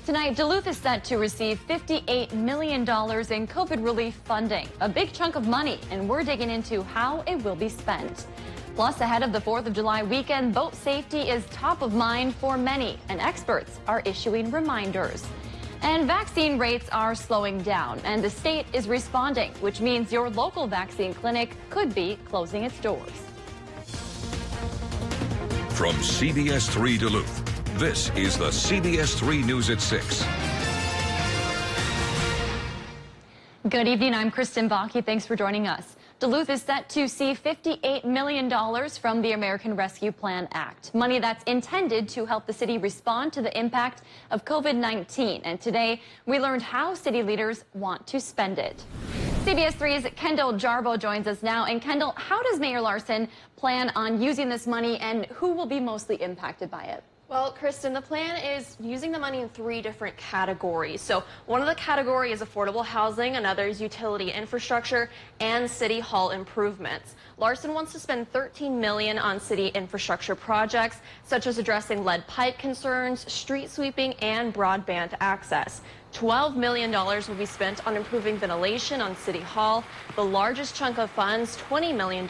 Tonight, Duluth is set to receive $58 million in COVID relief funding, a big chunk of money, and we're digging into how it will be spent. Plus, ahead of the 4th of July weekend, boat safety is top of mind for many, and experts are issuing reminders. And vaccine rates are slowing down, and the state is responding, which means your local vaccine clinic could be closing its doors. From CBS3 Duluth, this is the CBS3 News at 6. Good evening, I'm Kristen Bakke. Thanks for joining us. Duluth is set to see $58 million from the American Rescue Plan Act, money that's intended to help the city respond to the impact of COVID-19. And today, we learned how city leaders want to spend it. CBS3's Kendall Jarbo joins us now. And Kendall, how does Mayor Larson plan on using this money, and who will be mostly impacted by it? Well, Kristen, the plan is using the money in 3 different categories. So one of the categories is affordable housing, another is utility infrastructure, and city hall improvements. Larson wants to spend $13 million on city infrastructure projects, such as addressing lead pipe concerns, street sweeping, and broadband access. $12 million will be spent on improving ventilation on City Hall. The largest chunk of funds, $20 million,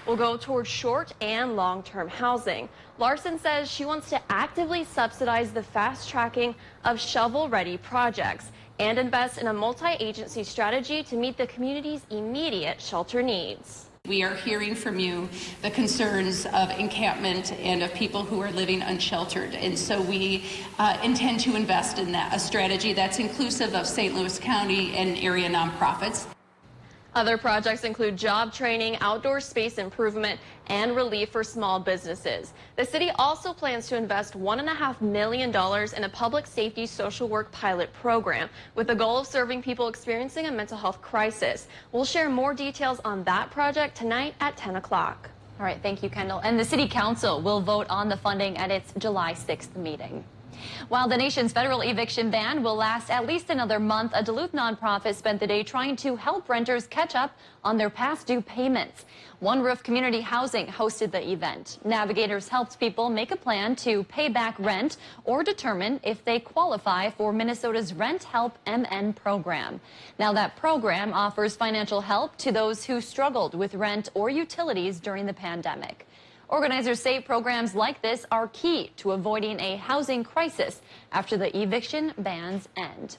will go towards short and long-term housing. Larson says she wants to actively subsidize the fast tracking of shovel-ready projects and invest in a multi-agency strategy to meet the community's immediate shelter needs. We are hearing from you the concerns of encampment and of people who are living unsheltered. And so we intend to invest in that, a strategy that's inclusive of St. Louis County and area nonprofits. Other projects include job training, outdoor space improvement, and relief for small businesses. The city also plans to invest $1.5 million in a public safety social work pilot program with the goal of serving people experiencing a mental health crisis. We'll share more details on that project tonight at 10 o'clock. All right, thank you, Kendall. And the City Council will vote on the funding at its July 6th meeting. While the nation's federal eviction ban will last at least another month, a Duluth nonprofit spent the day trying to help renters catch up on their past due payments. One Roof Community Housing hosted the event. Navigators helped people make a plan to pay back rent or determine if they qualify for Minnesota's Rent Help MN program. Now, that program offers financial help to those who struggled with rent or utilities during the pandemic. Organizers say programs like this are key to avoiding a housing crisis after the eviction bans end.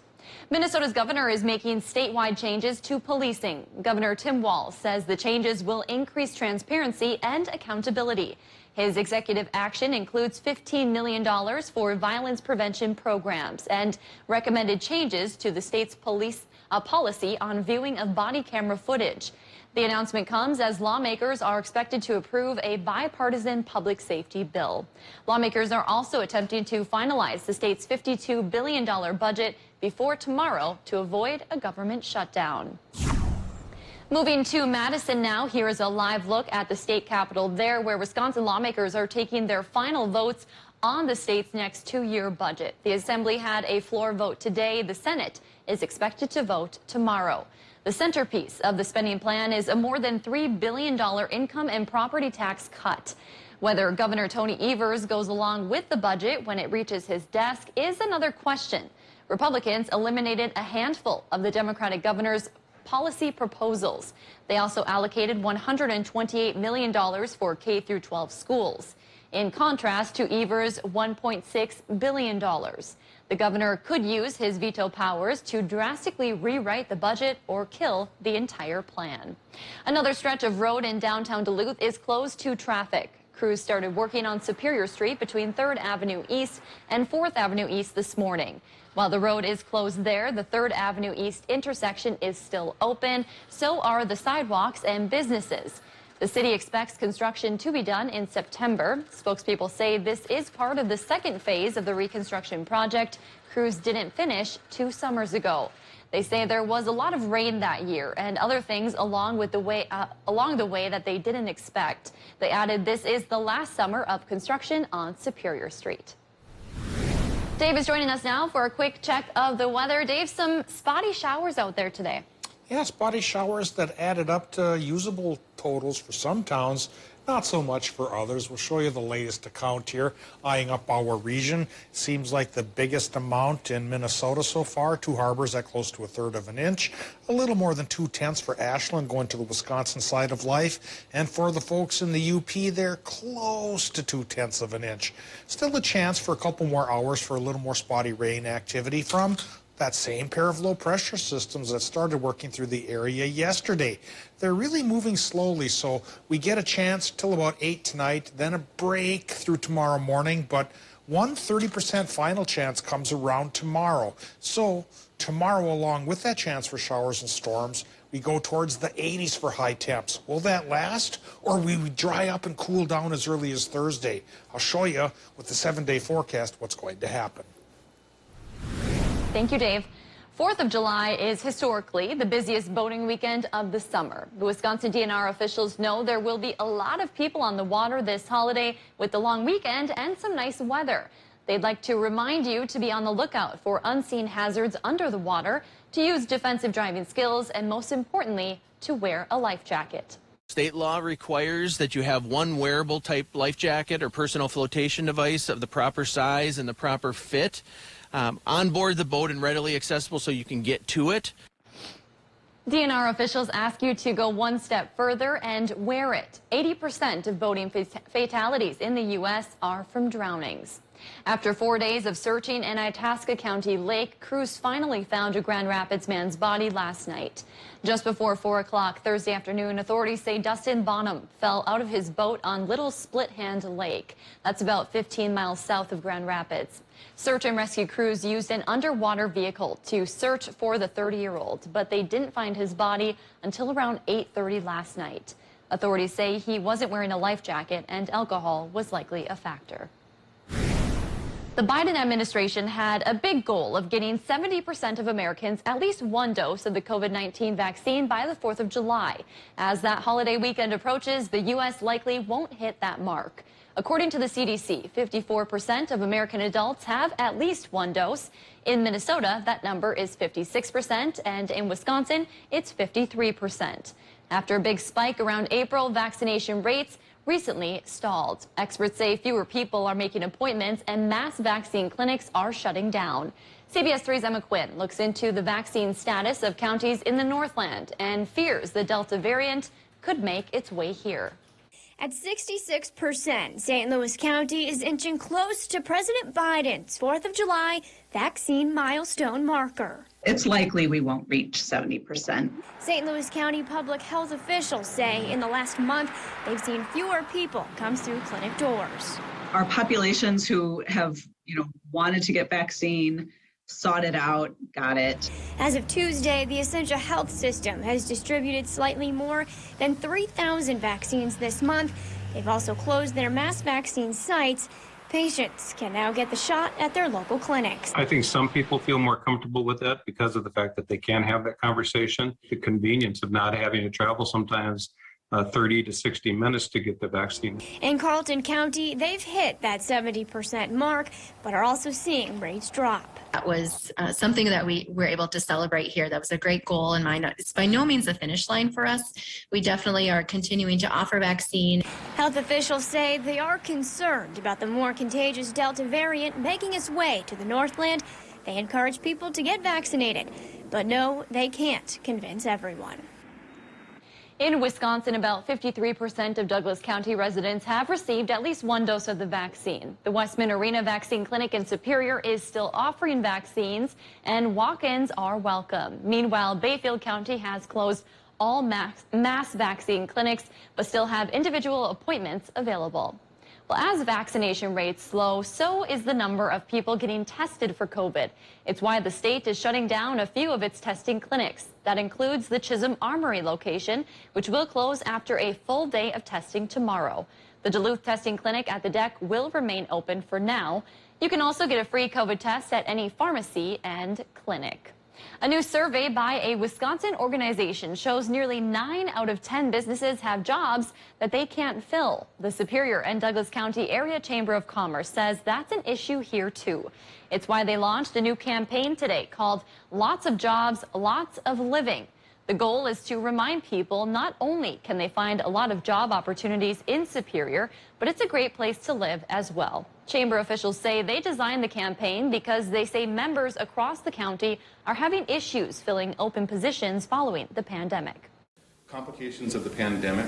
Minnesota's governor is making statewide changes to policing. Governor Tim Walz says the changes will increase transparency and accountability. His executive action includes $15 million for violence prevention programs and recommended changes to the state's police policy on viewing of body camera footage. The announcement comes as lawmakers are expected to approve a bipartisan public safety bill. Lawmakers are also attempting to finalize the state's $52 billion budget before tomorrow to avoid a government shutdown. Moving to Madison now, here is a live look at the state capitol there, where Wisconsin lawmakers are taking their final votes on the state's next 2-year budget. The Assembly had a floor vote today. The Senate is expected to vote tomorrow. The centerpiece of the spending plan is a more than $3 billion income and property tax cut. Whether Governor Tony Evers goes along with the budget when it reaches his desk is another question. Republicans eliminated a handful of the Democratic governor's policy proposals. They also allocated $128 million for K-12 schools. In contrast to Evers' $1.6 billion. The governor could use his veto powers to drastically rewrite the budget or kill the entire plan. Another stretch of road in downtown Duluth is closed to traffic. Crews started working on Superior Street between 3rd Avenue East and 4th Avenue East this morning. While the road is closed there, the 3rd Avenue East intersection is still open. So are the sidewalks and businesses. The city expects construction to be done in September. Spokespeople say this is part of the second phase of the reconstruction project. Crews didn't finish 2 summers ago. They say there was a lot of rain that year and other things along the way that they didn't expect. They added this is the last summer of construction on Superior Street. Dave is joining us now for a quick check of the weather. Dave, some spotty showers out there today. Yeah, spotty showers that added up to usable totals for some towns Not so much for others. We'll show you the latest account here, eyeing up our region. Seems like the biggest amount in Minnesota so far. Two Harbors at close to 1/3 of an inch. A little more than 2/10 for Ashland, going to the Wisconsin side of life. And for the folks in the UP, they're close to 2/10 of an inch. Still a chance for a couple more hours for a little more spotty rain activity from that same pair of low pressure systems that started working through the area yesterday. They're really moving slowly, so we get a chance till about 8 tonight, then a break through tomorrow morning, but 30% final chance comes around tomorrow. So tomorrow, along with that chance for showers and storms, we go towards the 80s for high temps. Will that last, or will we dry up and cool down as early as Thursday? I'll show you with the 7-day forecast what's going to happen. Thank you, Dave. 4th of July is historically the busiest boating weekend of the summer. The Wisconsin DNR officials know there will be a lot of people on the water this holiday with the long weekend and some nice weather. They'd like to remind you to be on the lookout for unseen hazards under the water, to use defensive driving skills, and most importantly, to wear a life jacket. State law requires that you have one wearable type life jacket or personal flotation device of the proper size and the proper fit on board the boat and readily accessible so you can get to it. DNR officials ask you to go one step further and wear it. 80% of boating fatalities in the U.S. are from drownings. After 4 days of searching in Itasca County Lake, crews finally found a Grand Rapids man's body last night. Just before 4 o'clock Thursday afternoon, authorities say Dustin Bonham fell out of his boat on Little Split Hand Lake. That's about 15 miles south of Grand Rapids. Search and rescue crews used an underwater vehicle to search for the 30-year-old, but they didn't find his body until around 8:30 last night. Authorities say he wasn't wearing a life jacket and alcohol was likely a factor. The Biden administration had a big goal of getting 70% of Americans at least one dose of the COVID-19 vaccine by the 4th of July. As that holiday weekend approaches, the U.S. likely won't hit that mark. According to the CDC, 54% of American adults have at least one dose. In Minnesota, that number is 56%, and in Wisconsin, it's 53%. After a big spike around April, vaccination rates recently stalled. Experts say fewer people are making appointments and mass vaccine clinics are shutting down. CBS3's Emma Quinn looks into the vaccine status of counties in the Northland and fears the Delta variant could make its way here. At 66%, St. Louis County is inching close to President Biden's 4th of July vaccine milestone marker. It's likely we won't reach 70%. St. Louis County public health officials say in the last month, they've seen fewer people come through clinic doors. Our populations who have, wanted to get vaccine, sought it out, got it. As of Tuesday, the essential health system has distributed slightly more than 3,000 vaccines this month. They've also closed their mass vaccine sites. Patients can now get the shot at their local clinics. I think some people feel more comfortable with that because of the fact that they can have that conversation. The convenience of not having to travel sometimes 30 to 60 minutes to get the vaccine. In Carlton County, they've hit that 70% mark, but are also seeing rates drop. That was something that we were able to celebrate here. That was a great goal, and it's by no means the finish line for us. We definitely are continuing to offer vaccine. Health officials say they are concerned about the more contagious Delta variant making its way to the Northland. They encourage people to get vaccinated, but no, they can't convince everyone. In Wisconsin, about 53% of Douglas County residents have received at least one dose of the vaccine. The Westman Arena Vaccine Clinic in Superior is still offering vaccines, and walk-ins are welcome. Meanwhile, Bayfield County has closed all mass vaccine clinics, but still have individual appointments available. Well, as vaccination rates slow, so is the number of people getting tested for COVID. It's why the state is shutting down a few of its testing clinics. That includes the Chisholm Armory location, which will close after a full day of testing tomorrow. The Duluth testing clinic at the deck will remain open for now. You can also get a free COVID test at any pharmacy and clinic. A new survey by a Wisconsin organization shows nearly 9 out of 10 businesses have jobs that they can't fill. The Superior and Douglas County Area Chamber of Commerce says that's an issue here, too. It's why they launched a new campaign today called Lots of Jobs, Lots of Living. The goal is to remind people not only can they find a lot of job opportunities in Superior, but it's a great place to live as well. Chamber officials say they designed the campaign because they say members across the county are having issues filling open positions following the pandemic. Complications of the pandemic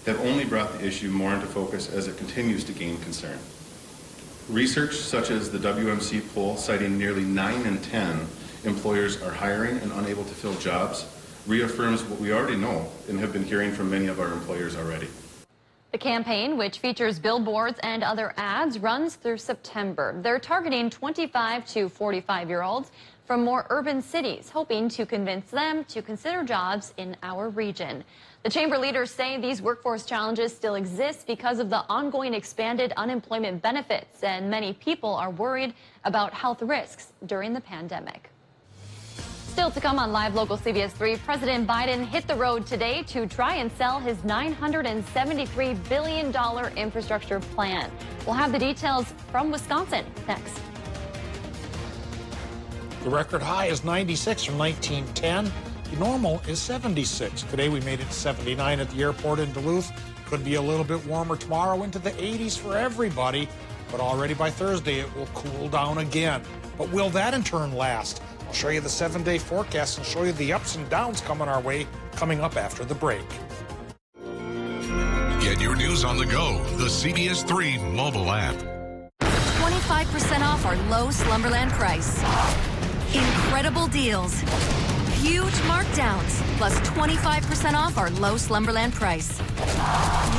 have only brought the issue more into focus as it continues to gain concern. Research such as the WMC poll citing nearly 9 in 10 employers are hiring and unable to fill jobs reaffirms what we already know and have been hearing from many of our employers already. The campaign, which features billboards and other ads, runs through September. They're targeting 25 to 45-year-olds from more urban cities, hoping to convince them to consider jobs in our region. The chamber leaders say these workforce challenges still exist because of the ongoing expanded unemployment benefits, and many people are worried about health risks during the pandemic. Still to come on Live Local CBS 3, President Biden hit the road today to try and sell his $973 billion infrastructure plan. We'll have the details from Wisconsin next. The record high is 96 from 1910. The normal is 76. Today we made it 79 at the airport in Duluth. Could be a little bit warmer tomorrow, into the 80s for everybody. But already by Thursday it will cool down again. But will that in turn last? I'll show you the 7-day forecast and show you the ups and downs coming our way coming up after the break. Get your news on the go. The CBS 3 mobile app. 25% off our low Slumberland price. Incredible deals. Huge markdowns, plus 25% off our low Slumberland price.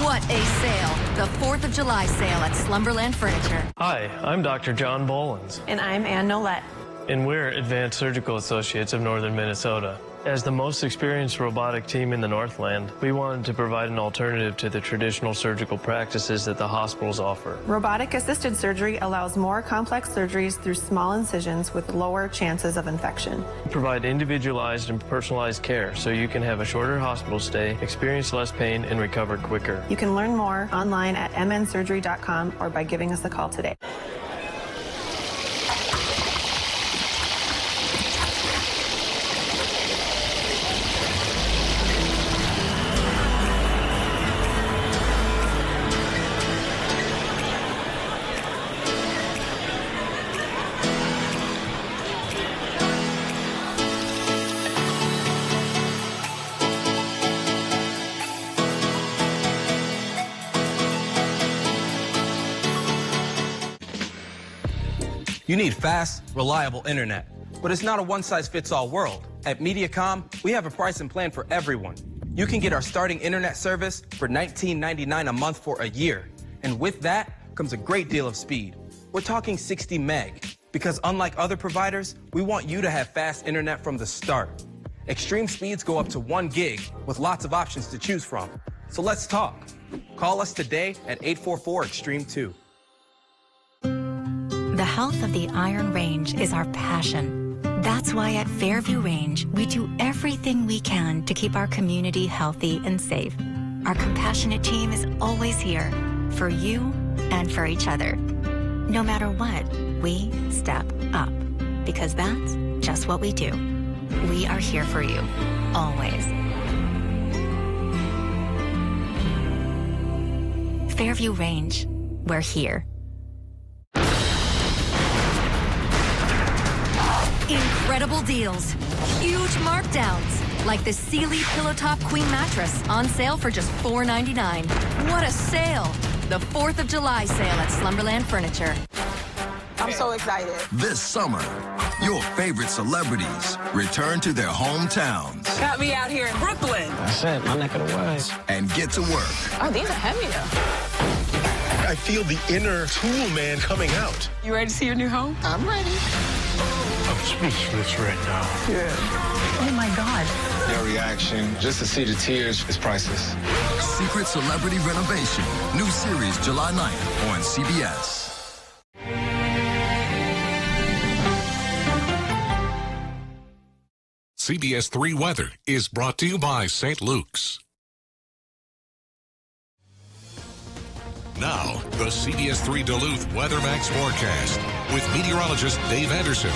What a sale. The 4th of July sale at Slumberland Furniture. Hi, I'm Dr. John Bolins. And I'm Ann Nolette. And we're Advanced Surgical Associates of Northern Minnesota. As the most experienced robotic team in the Northland, we wanted to provide an alternative to the traditional surgical practices that the hospitals offer. Robotic-assisted surgery allows more complex surgeries through small incisions with lower chances of infection. We provide individualized and personalized care so you can have a shorter hospital stay, experience less pain, and recover quicker. You can learn more online at mnsurgery.com or by giving us a call today. You need fast, reliable internet, but it's not a one-size-fits-all world. At Mediacom, we have a pricing plan for everyone. You can get our starting internet service for $19.99 a month for a year. And with that comes a great deal of speed. We're talking 60 meg, because unlike other providers, we want you to have fast internet from the start. Extreme speeds go up to 1 gig with lots of options to choose from. So let's talk. Call us today at 844-EXTREME2. The health of the Iron Range is our passion. That's why at Fairview Range, we do everything we can to keep our community healthy and safe. Our compassionate team is always here for you and for each other. No matter what, we step up because that's just what we do. We are here for you, always. Fairview Range, we're here. Incredible deals, huge markdowns, like the Sealy Pillow Top Queen Mattress on sale for just $4.99. What a sale! The 4th of July sale at Slumberland Furniture. I'm so excited. This summer, your favorite celebrities return to their hometowns. Got me out here in Brooklyn. That's it, my neck of the woods. And get to work. Oh, these are heavy though. I feel the inner tool man coming out. You ready to see your new home? I'm ready. I'm speechless right now. Yeah. Oh my God. Their reaction, just to see the tears, is priceless. Secret Celebrity Renovation. New series July 9th on CBS. CBS 3 weather is brought to you by St. Luke's. Now, the CBS 3 Duluth Weather Max forecast with meteorologist Dave Anderson.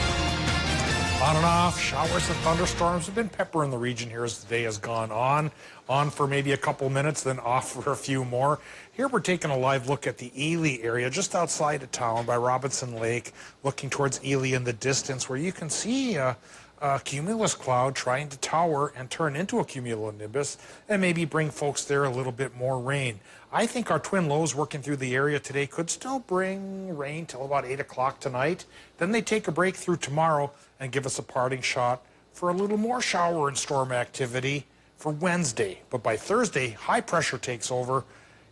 On and off, showers and thunderstorms have been peppering the region here as the day has gone on for maybe a couple minutes, then off for a few more. Here we're taking a live look at the Ely area, just outside of town by Robinson Lake, looking towards Ely in the distance, where you can see a cumulus cloud trying to tower and turn into a cumulonimbus and maybe bring folks there a little bit more rain. I think our twin lows working through the area today could still bring rain till about 8 o'clock tonight. Then they take a break through tomorrow and give us a parting shot for a little more shower and storm activity for Wednesday. But by Thursday, high pressure takes over,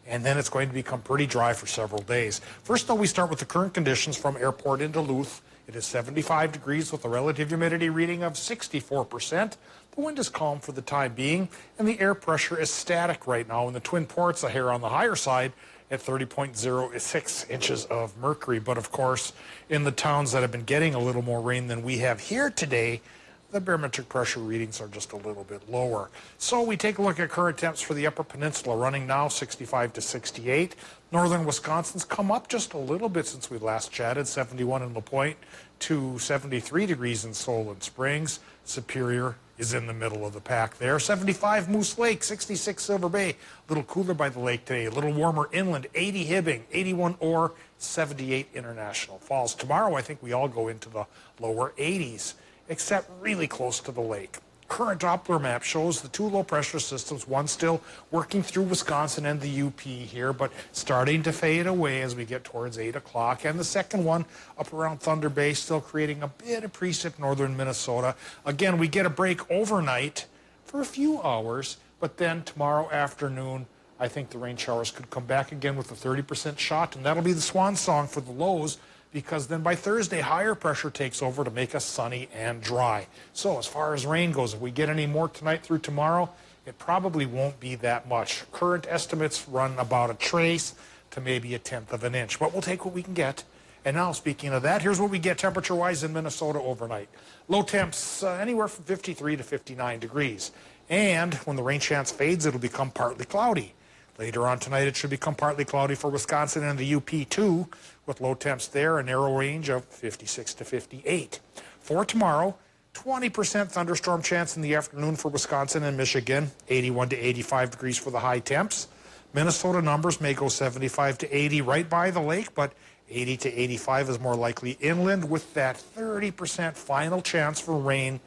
and then it's going to become pretty dry for several days. First, though, we start with the current conditions from airport in Duluth. It is 75 degrees with a relative humidity reading of 64%. The wind is calm for the time being, and the air pressure is static right now in the Twin Ports, a hair on the higher side at 30.06 inches of mercury. But of course, in the towns that have been getting a little more rain than we have here today, the barometric pressure readings are just a little bit lower. So we take a look at current temps for the Upper Peninsula, running now 65 to 68. Northern Wisconsin's come up just a little bit since we last chatted, 71 in La Pointe to 73 degrees in Solon Springs. Superior is in the middle of the pack there. 75 Moose Lake, 66 Silver Bay. A little cooler by the lake today, a little warmer inland, 80 Hibbing, 81 Orr, 78 International Falls. Tomorrow I think we all go into the lower 80s, except really close to the lake. Current Doppler map shows the two low pressure systems, one still working through Wisconsin and the UP here, but starting to fade away as we get towards 8 o'clock. And the second one up around Thunder Bay, still creating a bit of precip northern Minnesota. Again, we get a break overnight for a few hours, but then tomorrow afternoon, I think the rain showers could come back again with a 30% shot, and that'll be the swan song for the lows, because then by Thursday, higher pressure takes over to make us sunny and dry. So as far as rain goes, if we get any more tonight through tomorrow, it probably won't be that much. Current estimates run about a trace to maybe a tenth of an inch, but we'll take what we can get. And now, speaking of that, here's what we get temperature-wise in Minnesota overnight. Low temps anywhere from 53 to 59 degrees. And when the rain chance fades, it'll become partly cloudy. Later on tonight, it should become partly cloudy for Wisconsin and the UP too, with low temps there, a narrow range of 56 to 58. For tomorrow, 20% thunderstorm chance in the afternoon for Wisconsin and Michigan, 81 to 85 degrees for the high temps. Minnesota numbers may go 75 to 80 right by the lake, but 80 to 85 is more likely inland, with that 30% final chance for rain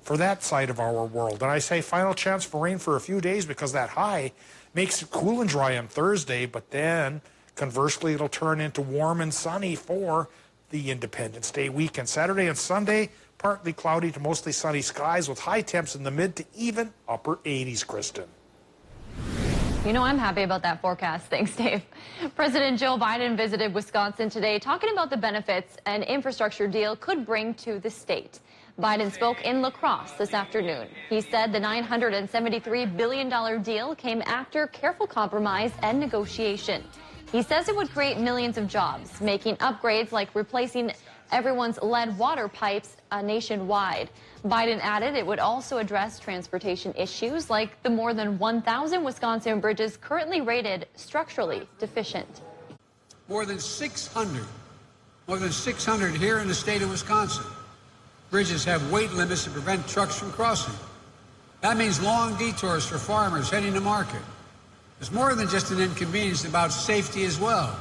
for that side of our world. And I say final chance for rain for a few days because that high makes it cool and dry on Thursday, but then conversely it'll turn into warm and sunny for the Independence Day weekend. Saturday and Sunday, partly cloudy to mostly sunny skies with high temps in the mid to even upper 80s, Kristen. You know, I'm happy about that forecast. Thanks, Dave. President Joe Biden visited Wisconsin today, talking about the benefits an infrastructure deal could bring to the state. Biden spoke in La Crosse this afternoon. He said the $973 billion deal came after careful compromise and negotiation. He says it would create millions of jobs, making upgrades like replacing everyone's lead water pipes nationwide. Biden added it would also address transportation issues like the more than 1,000 Wisconsin bridges currently rated structurally deficient. More than 600 here in the state of Wisconsin. Bridges have weight limits to prevent trucks from crossing. That means long detours for farmers heading to market. It's more than just an inconvenience, about safety as well.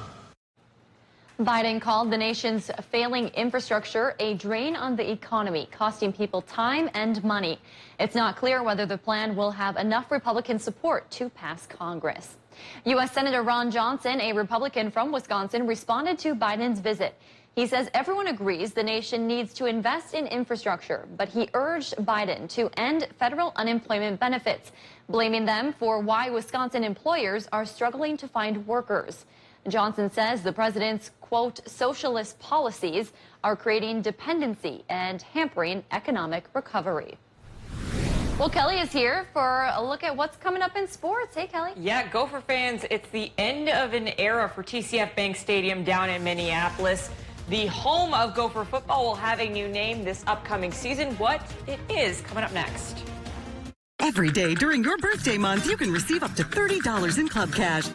Biden called the nation's failing infrastructure a drain on the economy, costing people time and money. It's not clear whether the plan will have enough Republican support to pass Congress. U.S. Senator Ron Johnson, a Republican from Wisconsin, responded to Biden's visit. He says everyone agrees the nation needs to invest in infrastructure, but he urged Biden to end federal unemployment benefits, blaming them for why Wisconsin employers are struggling to find workers. Johnson says the president's, quote, socialist policies are creating dependency and hampering economic recovery. Well, Kelly is here for a look at what's coming up in sports. Hey, Kelly. Yeah, Gopher fans, it's the end of an era for TCF Bank Stadium down in Minneapolis. The home of Gopher football will have a new name this upcoming season. What it is coming up next. Every day during your birthday month, you can receive up to $30 in club cash.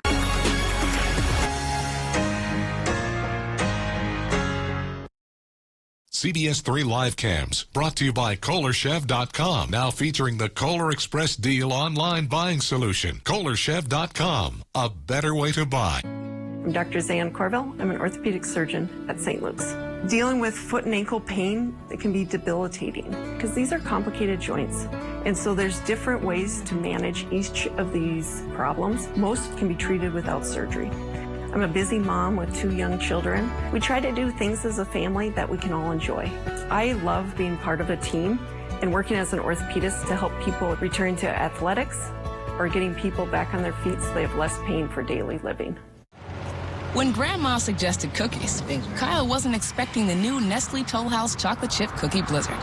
CBS3 Live Cams, brought to you by KohlerChef.com, now featuring the Kohler Express Deal online buying solution. KohlerChef.com, a better way to buy. I'm Dr. Zan Corville. I'm an orthopedic surgeon at St. Luke's. Dealing with foot and ankle pain, it can be debilitating because these are complicated joints. And so there's different ways to manage each of these problems. Most can be treated without surgery. I'm a busy mom with 2 young children. We try to do things as a family that we can all enjoy. I love being part of a team and working as an orthopedist to help people return to athletics or getting people back on their feet so they have less pain for daily living. When Grandma suggested cookies, Kyle wasn't expecting the new Nestle Toll House Chocolate Chip Cookie Blizzard.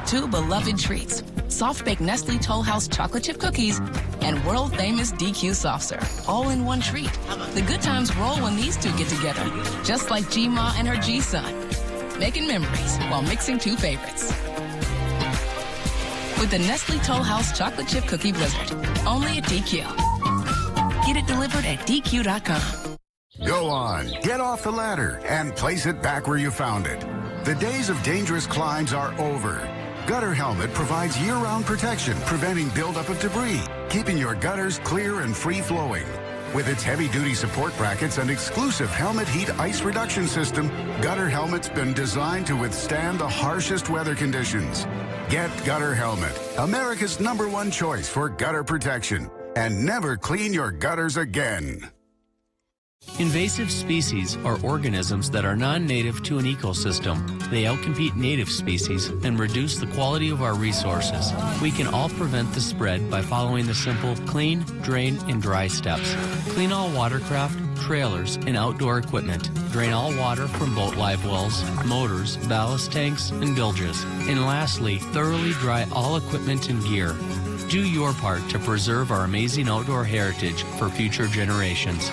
2 beloved treats, soft-baked Nestle Toll House chocolate chip cookies and world-famous DQ soft serve, all in one treat. The good times roll when these 2 get together, just like G-Ma and her G-Son, making memories while mixing 2 favorites. With the Nestle Toll House Chocolate Chip Cookie Blizzard, only at DQ. Get it delivered at DQ.com. Go on, get off the ladder and place it back where you found it. The days of dangerous climbs are over. Gutter Helmet provides year-round protection, preventing buildup of debris, keeping your gutters clear and free-flowing. With its heavy-duty support brackets and exclusive helmet heat ice reduction system, Gutter Helmet's been designed to withstand the harshest weather conditions. Get Gutter Helmet, America's #1 choice for gutter protection, and never clean your gutters again. Invasive species are organisms that are non-native to an ecosystem. They outcompete native species and reduce the quality of our resources. We can all prevent the spread by following the simple clean, drain, and dry steps. Clean all watercraft, trailers, and outdoor equipment. Drain all water from boat live wells, motors, ballast tanks, and bilges. And lastly, thoroughly dry all equipment and gear. Do your part to preserve our amazing outdoor heritage for future generations.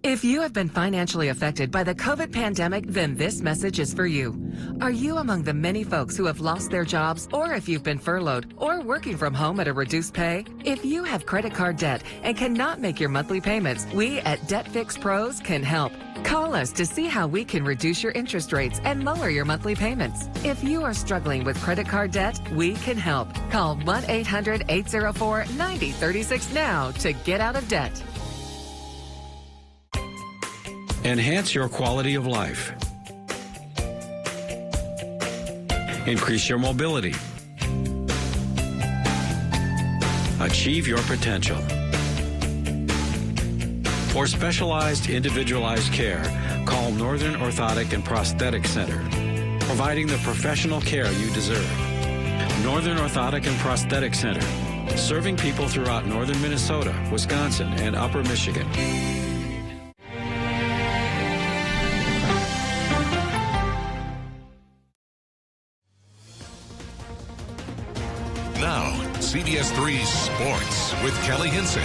If you have been financially affected by the COVID pandemic, then this message is for you. Are you among the many folks who have lost their jobs, or if you've been furloughed or working from home at a reduced pay? If you have credit card debt and cannot make your monthly payments, we at Debt Fix Pros can help. Call us to see how we can reduce your interest rates and lower your monthly payments. If you are struggling with credit card debt, we can help. Call 1-800-804-9036 now to get out of debt. Enhance your quality of life. Increase your mobility. Achieve your potential. For specialized, individualized care, call Northern Orthotic and Prosthetic Center, providing the professional care you deserve. Northern Orthotic and Prosthetic Center, serving people throughout northern Minnesota, Wisconsin, and upper Michigan. Now, CBS3 Sports with Kelly Hinson.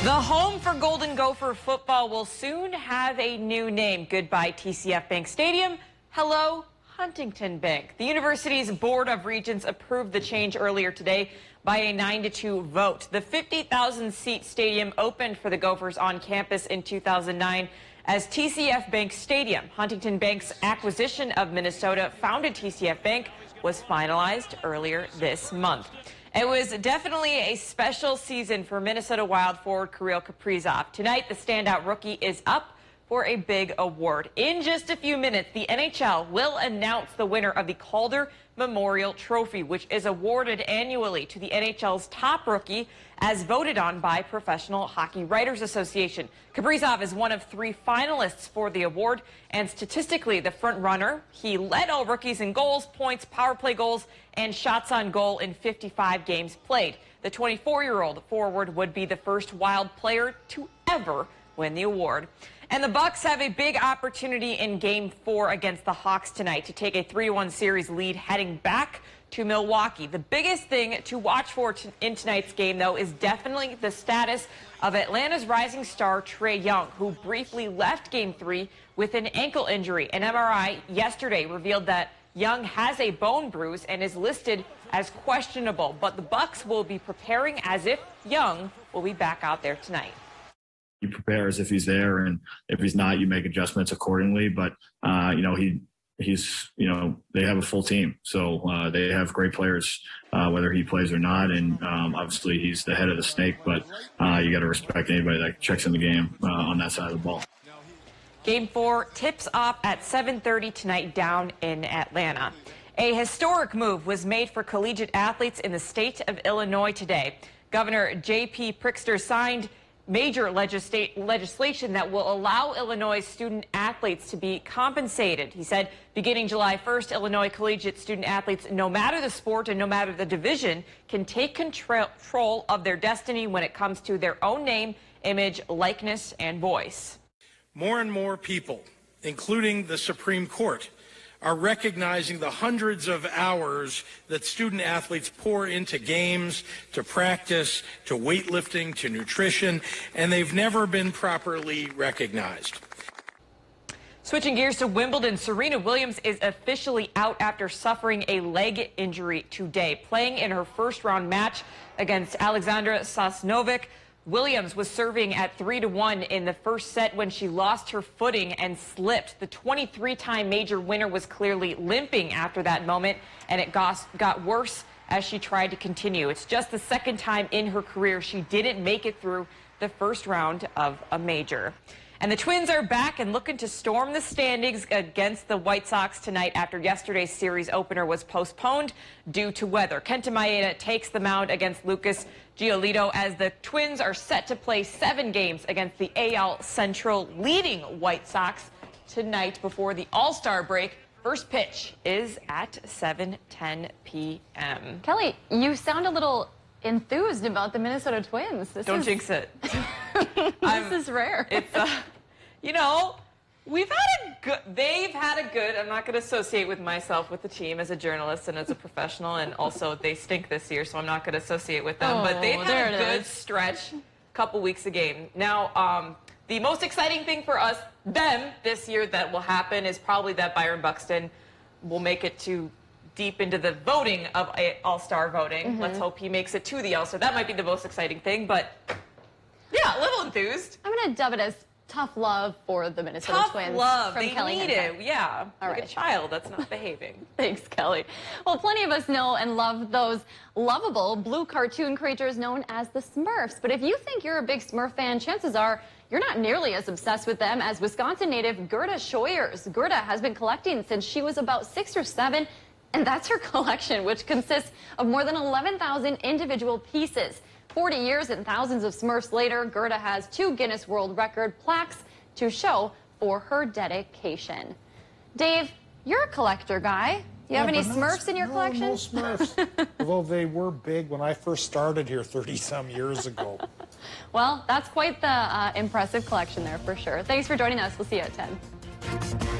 The home for Golden Gopher football will soon have a new name. Goodbye, TCF Bank Stadium. Hello, Huntington Bank. The university's Board of Regents approved the change earlier today by a 9-2 vote. The 50,000-seat stadium opened for the Gophers on campus in 2009 as TCF Bank Stadium. Huntington Bank's acquisition of Minnesota founded TCF Bank was finalized earlier this month. It was definitely a special season for Minnesota Wild forward Kirill Kaprizov. Tonight, the standout rookie is up for a big award. In just a few minutes, the NHL will announce the winner of the Calder Memorial Trophy, which is awarded annually to the NHL's top rookie as voted on by Professional Hockey Writers Association. Kaprizov is one of 3 finalists for the award, and statistically the front runner. He led all rookies in goals, points, power play goals, and shots on goal in 55 games played. The 24-year-old forward would be the first Wild player to ever win the award. And the Bucks have a big opportunity in Game 4 against the Hawks tonight to take a 3-1 series lead heading back to Milwaukee. The biggest thing to watch for in tonight's game, though, is definitely the status of Atlanta's rising star Trae Young, who briefly left Game 3 with an ankle injury. An MRI yesterday revealed that Young has a bone bruise and is listed as questionable, but the Bucks will be preparing as if Young will be back out there tonight. You prepare as if he's there, and if he's not, you make adjustments accordingly. But, he they have a full team. So they have great players, whether he plays or not. And obviously he's the head of the snake, but you got to respect anybody that checks in the game on that side of the ball. Game 4 tips off at 7:30 tonight down in Atlanta. A historic move was made for collegiate athletes in the state of Illinois today. Governor J.P. Pritzker signed major legislation that will allow Illinois student athletes to be compensated. He said beginning July 1st, Illinois collegiate student athletes, no matter the sport and no matter the division, can take control of their destiny when it comes to their own name, image, likeness, and voice. More and more people, including the Supreme Court, are recognizing the hundreds of hours that student athletes pour into games, to practice, to weightlifting, to nutrition, and they've never been properly recognized. Switching gears to Wimbledon, Serena Williams is officially out after suffering a leg injury today. Playing in her first-round match against Alexandra Sasnovic, Williams was serving at 3-1 in the first set when she lost her footing and slipped. The 23-time major winner was clearly limping after that moment, and it got worse as she tried to continue. It's just the second time in her career she didn't make it through the first round of a major. And the Twins are back and looking to storm the standings against the White Sox tonight after yesterday's series opener was postponed due to weather. Kenta Maeda takes the mound against Lucas Giolito as the Twins are set to play 7 games against the AL Central leading White Sox tonight before the All-Star break. First pitch is at 7:10 p.m. Kelly, you sound a little enthused about the Minnesota Twins. Don't jinx it. This is rare. It's, they've had a good, I'm not going to associate with myself with the team as a journalist and as a professional, and also they stink this year, so I'm not going to associate with them. But they've had a good stretch, couple weeks a game. Now, the most exciting thing for them this year that will happen is probably that Byron Buxton will make it to deep into the voting of All-Star voting. Let's hope he makes it to the All-Star. That might be the most exciting thing, but yeah, a little enthused. I'm going to dub it as tough love for the Minnesota Twins. Tough love. From They Kelly need Henson. it. Yeah. All like right. a child that's not behaving. Thanks, Kelly. Well, plenty of us know and love those lovable blue cartoon creatures known as the Smurfs. But if you think you're a big Smurf fan, chances are you're not nearly as obsessed with them as Wisconsin native Gerda Schoyers. Gerda has been collecting since she was about 6 or 7, and that's her collection, which consists of more than 11,000 individual pieces. 40 years and thousands of Smurfs later, Gerda has 2 Guinness World Record plaques to show for her dedication. Dave, you're a collector guy. Do you have any Smurfs in your collection? No Smurfs. Although they were big when I first started here 30-some years ago. Well, that's quite the impressive collection there for sure. Thanks for joining us. We'll see you at 10.